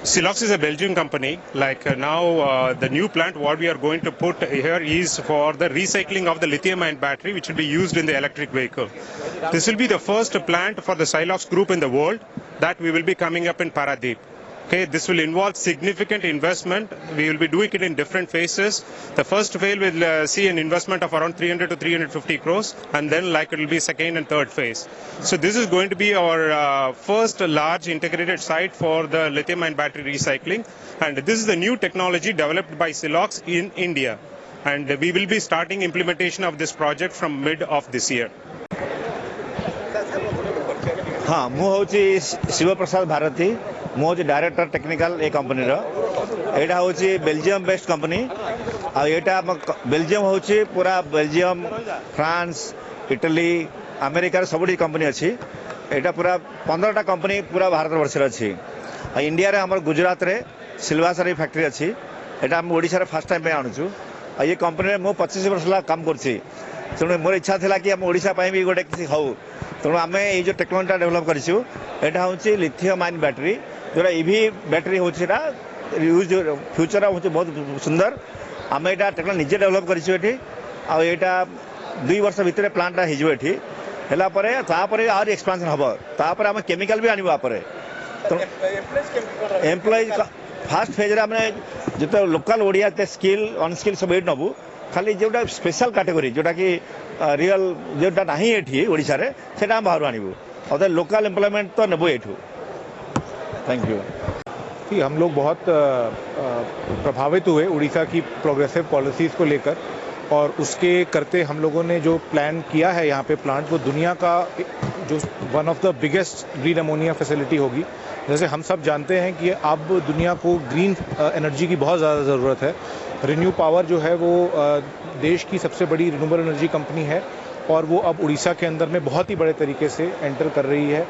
Silox is a Belgian company. The new plant, what we are going to put here is for the recycling of the lithium-ion battery, which will be used in the electric vehicle. This will be the first plant for the Silox group in the world that we will be coming up in Paradeep. Okay, this will involve significant investment. We will be doing it in different phases. The first phase will see an investment of around 300 to 350 crores, and then it will be second and third phase. So this is going to be our first large integrated site for the lithium-ion battery recycling, and this is the new technology developed by Silox in India, and we will be starting implementation of this project from mid of this year. हाँ मुझे शिव प्रसाद भारती मुझे director technical ए company यहाँ हूँ Belgium based company आटा Belgium हूँ पूरा Belgium France Italy अमेरिकार सब कंपनी अच्छी यहाँ पूरा 15टा कंपनी पूरा भारत वर्ष अच्छी इंडिया रे हमर गुजरात रे सिलवासा फैक्ट्री अच्छी यहाँ आम ओडिशा फर्स्ट टाइम पे आणुचु ये कंपनी मु 25 वर्ष काम करछि तेणु मोर इच्छा थिला कि हम ओडिशा पई भी गोटे किसी हौ तेणु आम ये जो टेक्नोलोजी डेवलप करूँ यहाँ हूँ लिथियम आयन बैटरी जोटा ईवी बैटरी हूँ यूज फ्यूचर हूँ बहुत सुंदर आम यहाँ टेक्नोलोजी निजे डेवलप करूँ यहाँ 2 वर्ष भितर प्लांटा होपर आर एक्सपांशन हम तापर आम केमिकल भी आणव एम्प्लॉइज फास्ट फेज जो लोकल ओडिया स्किल अनस्किल सब ये नबू खाली जोटा स्पेशल कैटेगरी जोटा कि रियल जोटा ना ये ओडिशा रे सेटा हम बाहर आणबू और लोकल एम्प्लॉयमेंट तो नेबू एठू। Thank you. हम लोग बहुत प्रभावित हुए उड़ीसा की प्रोग्रेसिव पॉलिसीज़ को लेकर और उसके करते हम लोगों ने जो प्लान किया है यहाँ पे प्लांट वो दुनिया का जो one of the biggest green ammonia facility होगी। जैसे हम सब जानते हैं कि अब दुनिया को ग्रीन एनर्जी की बहुत ज़्यादा ज़रूरत है। रिन्यू पावर जो है वो देश की सबसे बड़ी रिन्यूएबल एनर्जी कंपनी है और वो अब उड़ीसा के अंदर में बहुत ही बड़े तरीके से एंटर कर रही है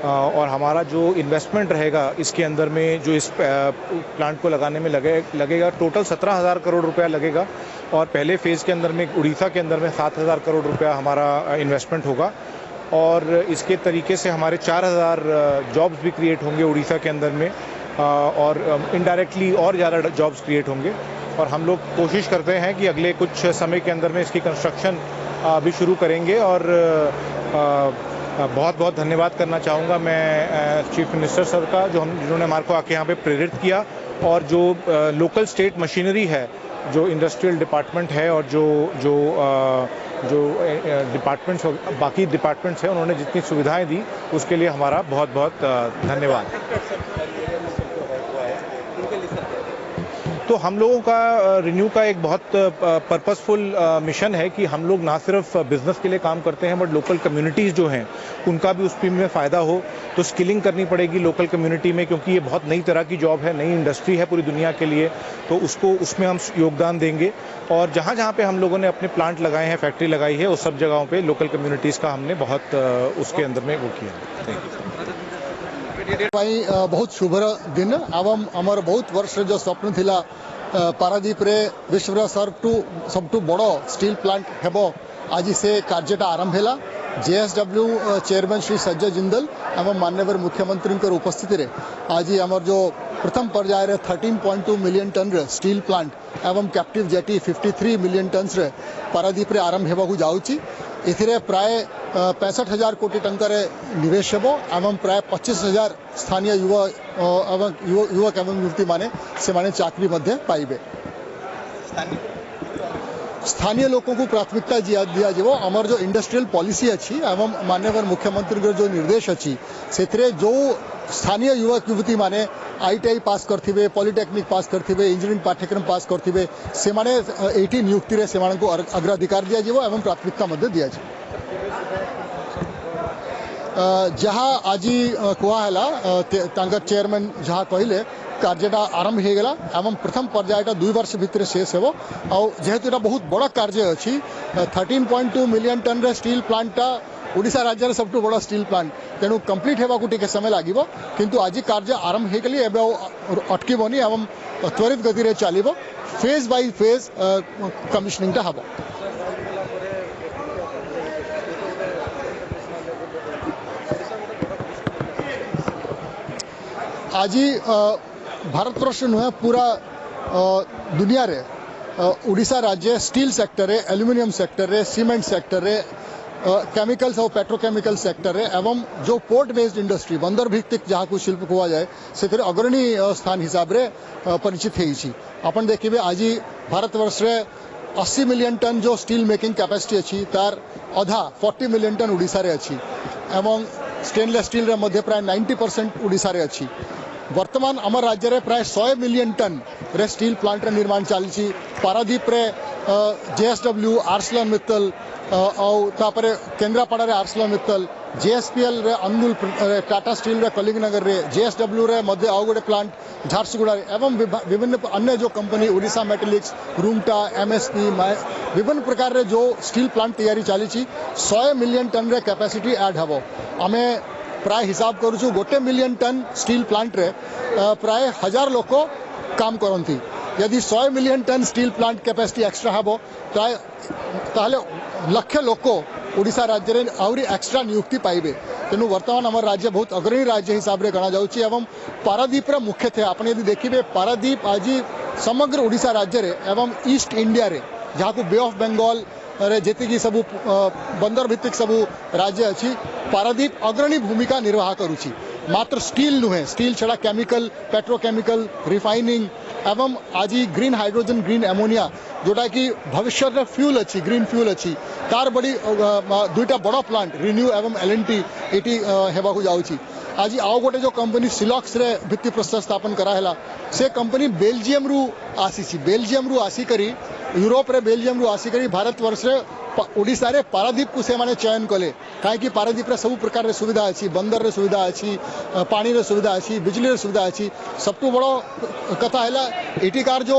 और हमारा जो इन्वेस्टमेंट रहेगा इसके अंदर में जो इस प्लांट को लगाने में लगेगा टोटल 17,000 करोड़ रुपया लगेगा और पहले फेज़ के अंदर में उड़ीसा के अंदर में 7,000 करोड़ रुपया हमारा इन्वेस्टमेंट होगा और इसके तरीके से हमारे 4,000 जॉब्स भी क्रिएट होंगे उड़ीसा के अंदर में और इनडायरेक्टली और ज़्यादा जॉब्स क्रिएट होंगे और हम लोग कोशिश करते हैं कि अगले कुछ समय के अंदर में इसकी कंस्ट्रक्शन भी शुरू करेंगे और बहुत बहुत धन्यवाद करना चाहूँगा मैं चीफ मिनिस्टर सर का जिन्होंने हमारे को आके यहाँ पे प्रेरित किया और जो लोकल स्टेट मशीनरी है जो इंडस्ट्रियल डिपार्टमेंट है और जो डिपार्टमेंट्स बाकी डिपार्टमेंट्स हैं उन्होंने जितनी सुविधाएं दी उसके लिए हमारा बहुत बहुत धन्यवाद। तो हम लोगों का रिन्यू का एक बहुत पर्पसफुल मिशन है कि हम लोग ना सिर्फ बिजनेस के लिए काम करते हैं बट लोकल कम्युनिटीज़ जो हैं उनका भी उसमें फ़ायदा हो। तो स्किलिंग करनी पड़ेगी लोकल कम्युनिटी में क्योंकि ये बहुत नई तरह की जॉब है, नई इंडस्ट्री है पूरी दुनिया के लिए, तो उसमें हम योगदान देंगे और जहाँ जहाँ पे हम लोगों ने अपने प्लांट लगाए हैं, फैक्ट्री लगाई है, उस सब जगहों पर लोकल कम्युनिटीज़ का हमने बहुत उसके अंदर में वो किया। बहुत शुभ दिन एवं आमर बहुत वर्ष जो स्वप्न थिला पारादीप रे विश्व सबठू बड़ स्टील प्लांट हेबो आज से कार्यटा आरंभ है। जेएसडब्ल्यू चेयरमैन श्री सज्जय जिंदल एवं माननीय मुख्यमंत्री उपस्थिति रे आज आमर जो प्रथम पर्याय रे 13.2 मिलियन टन रे स्टील प्लांट एवं कैप्टिव जेटी 53 मिलियन टन रे पारादीप रे आरंभ हेबाकू जाउची। एथिरे प्राय 65,000 कोटी टंकार निवेश हेबो एवं प्राय 25,000 स्थानीय युवक एवं युवती माने से माने चाकरी मध्य पाइबे। स्थानीय लोगों को प्राथमिकता दिया जीवो। आमर जो इंडस्ट्रियल पॉलिसी अच्छी एवं माननीय मुख्यमंत्री जो निर्देश अच्छी से जो स्थानीय युवक युवती माने ITI pass करथिबे, polytechnic pass करथिबे, engineering पाठ्यक्रम पास करथिबे से माने एठी नियुक्ति रे से माने को अग्राधिकार दिया जीवो एवं प्राथमिकता मध्य दिया जी। जहाँ आज कहला तांकर चेयरमैन जहाँ कहले कार्यटा आरंभ हो गला एवं प्रथम पर्यायटा 2 वर्ष भितर शेष हेबो और जेहेतु एटा बहुत बड़ कार्य अच्छी 13.2 मिलियन टन रे स्टील प्लांटा ओडिशा राज्य सबठू बड़ स्टील प्लांट तेणु कंप्लीट हेबाकू टिके समय लागिबो किंतु आज कार्य आरंभ हो गली एबे अटकीबनी एवं त्वरित गति रे चलिबो। फेज बाय फेज कमिशनिंगटा हबो। आज भारतवर्ष नुहे पूरा दुनिया रे ओडिशा राज्य स्टील सेक्टर रे एल्युमिनियम सेक्टर रे सीमेंट सेक्टर रे केमिकल्स और पेट्रोकेमिकल सेक्टर रे एवं जो पोर्ट बेस्ड इंडस्ट्री बंदर भित्तिक जहाँ को शिल्प कह जाए से अग्रणी स्थान हिसाब रे परिचित होती। आपन देखिए आज भारतवर्ष रे 80 मिलियन टन जो स्टील मेकिंग कैपेसिटी अच्छी तार अधा 40 मिलियन टन ओडिशा रे अच्छी एवं स्टेनलेस स्टील रे मध्य प्राय 90% ओडिशा रे अच्छी। वर्तमान आम राज्य रे प्राय 100 मिलियन टन रे स्टील प्लांट रे निर्माण चलती। पारादीप रे JSW आर्सलन मित्तल और तापरे केंद्रापड़ा रे आर्सलन मित्तल JSPL रे अमूल टाटा स्टील रे कलिंगनगर रे JSW रे मध्य आउ गोटे प्लांट झारसुगुड़ा एवं विभिन्न अन्य जो कंपनी ओडिशा मेटालिक्स रूमटा MSP विभिन्न प्रकार रे जो स्टील प्लांट तैयारी चली 100 मिलियन टन रे कैपेसिटी ऐड हबो। आमे प्राय हिसाब करूछु गोटे मिलियन टन स्टील प्लांट रे प्राय 1000 लोक काम करती। यदि 100 million ton steel plant capacity extra हबो ताले लक्ष लोक ओडिशा राज्य रे आउरी एक्स्ट्रा नियुक्ति पाइबे। तेणु वर्तमान आम राज्य बहुत अग्रणी राज्य हिसाब रे गणा जाउची एवं पारादीप रे मुख्य थे। आपने यदि देखिए पारादीप आज समग्र ओडिशा राज्य रे एवं ईस्ट इंडिया रे जहाँ को बे ऑफ बेंगल रे जेतिकी सबू बंदर भित्तिक सबू राज्य अच्छी पारादीप अग्रणी भूमिका निर्वाह करुची। मात्र स्टील नुहे स्टील छड़ा केमिकल पेट्रोकेमिकल रिफाइनिंग एवं आज ग्रीन हाइड्रोजन ग्रीन एमोनिया जोटा कि भविष्य रे फ्यूल अच्छी ग्रीन फ्यूल अच्छी तार बड़ी दुईटा बड़ प्लांट रिन्यू एवं LNT एटी हेबाकू जाउची। आज आउ गोटे जो कंपनी सिलॉक्स रे भित्ति प्रस्तर स्थापन कराहेला से कंपनी बेल्जियम रु आसी बेल्जियम रु आसिकरी यूरोप रे बेल्जियम रु आसिकरी भारतवर्ष रे ओडिशा रे पारादीप को से माने चयन कले कहीं पारादीप रे सब प्रकार रे सुविधा अच्छी बंदर रे सुविधा अच्छी पानी रे सुविधा अच्छी बिजली रे सुविधा अच्छी। सबटू बड़ कथा है एटिकार जो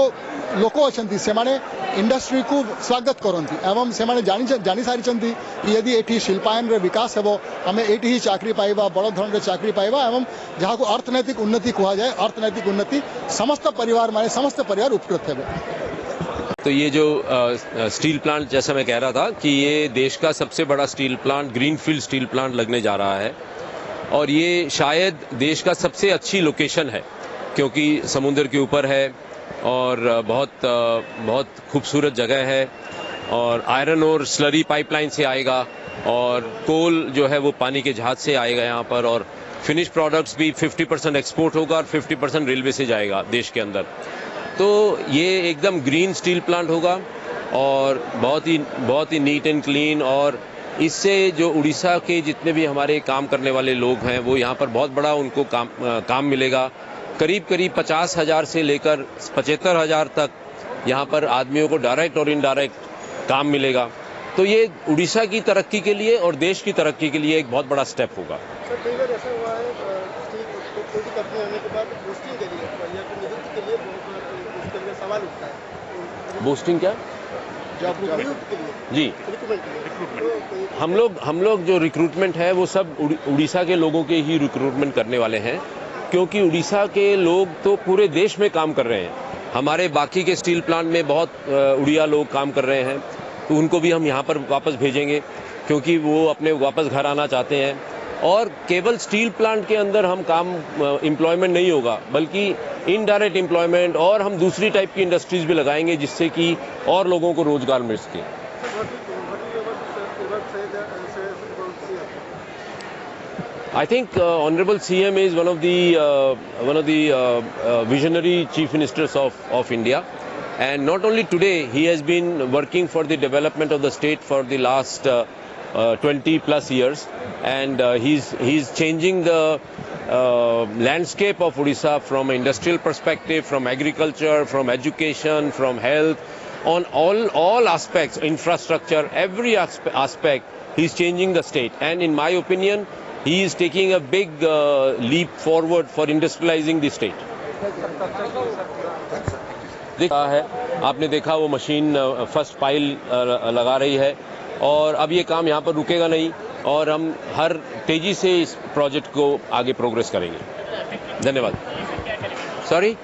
लोक अच्छा से माने इंडस्ट्री को स्वागत करती एवं से माने जानी सारी यदि एटी शिल्पायन रे विकास हेबो आमे एटी ही चाकरी पाइबा बड़ धरण रे चाकरी पाइबा एवं जहाँ को अर्थनैतिक उन्नति कहा जाए अर्थनैतिक उन्नति समस्त परिवार माने समस्त परिवार उपकृत हेबे। तो ये जो स्टील प्लांट जैसा मैं कह रहा था कि ये देश का सबसे बड़ा steel plant greenfield steel plant लगने जा रहा है और ये शायद देश का सबसे अच्छी लोकेशन है क्योंकि समुद्र के ऊपर है और बहुत खूबसूरत जगह है और आयरन और स्लरी पाइपलाइन से आएगा और कोल जो है वो पानी के जहाज से आएगा यहाँ पर और फिनिश प्रोडक्ट्स भी 50% एक्सपोर्ट होगा और 50% रेलवे से जाएगा देश के अंदर। तो ये एकदम ग्रीन स्टील प्लांट होगा और बहुत ही नीट एंड क्लीन और इससे जो उड़ीसा के जितने भी हमारे काम करने वाले लोग हैं वो यहाँ पर बहुत बड़ा उनको काम मिलेगा। करीब 50,000 से लेकर 75,000 तक यहाँ पर आदमियों को डायरेक्ट और इनडायरेक्ट काम मिलेगा। तो ये उड़ीसा की तरक्की के लिए और देश की तरक्की के लिए एक बहुत बड़ा स्टेप होगा। बूस्टिंग क्या जी हम लोग जो रिक्रूटमेंट है वो सब उड़ीसा के लोगों के ही रिक्रूटमेंट करने वाले हैं क्योंकि उड़ीसा के लोग तो पूरे देश में काम कर रहे हैं। हमारे बाकी के स्टील प्लांट में बहुत उड़िया लोग काम कर रहे हैं तो उनको भी हम यहाँ पर वापस भेजेंगे क्योंकि वो अपने वापस घर आना चाहते हैं। और केवल स्टील प्लांट के अंदर हम काम एम्प्लॉयमेंट नहीं होगा बल्कि इनडायरेक्ट एम्प्लॉयमेंट और हम दूसरी टाइप की इंडस्ट्रीज भी लगाएंगे जिससे कि और लोगों को रोजगार मिल सके। I think Honorable CM is one of the visionary chief ministers of India, and not only today, he has been working for the development of the state for the last 20 plus years, and he's changing the landscape of Odisha from an industrial perspective, from agriculture, from education, from health, on all aspects, infrastructure, every aspect. He's changing the state, and in my opinion, he is taking a big leap forward for industrializing the state. देखा है आपने देखा वो machine first pile लगा रही है और अब ये काम यहाँ पर रुकेगा नहीं और हम हर तेजी से इस प्रोजेक्ट को आगे प्रोग्रेस करेंगे। धन्यवाद। सॉरी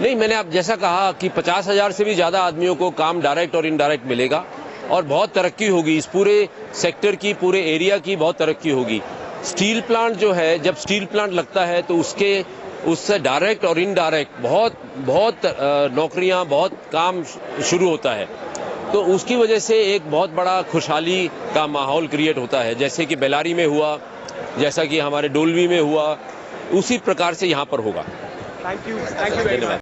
नहीं, मैंने आप जैसा कहा कि 50,000 से भी ज़्यादा आदमियों को काम डायरेक्ट और इनडायरेक्ट मिलेगा और बहुत तरक्की होगी इस पूरे सेक्टर की, पूरे एरिया की बहुत तरक्की होगी स्टील प्लांट जो है, जब स्टील प्लांट लगता है तो उससे डायरेक्ट और इनडायरेक्ट बहुत नौकरियां, बहुत काम शुरू होता है। तो उसकी वजह से एक बहुत बड़ा खुशहाली का माहौल क्रिएट होता है, जैसे कि बेलारी में हुआ, जैसा कि हमारे डोलवी में हुआ, उसी प्रकार से यहाँ पर होगा। Thank you very much.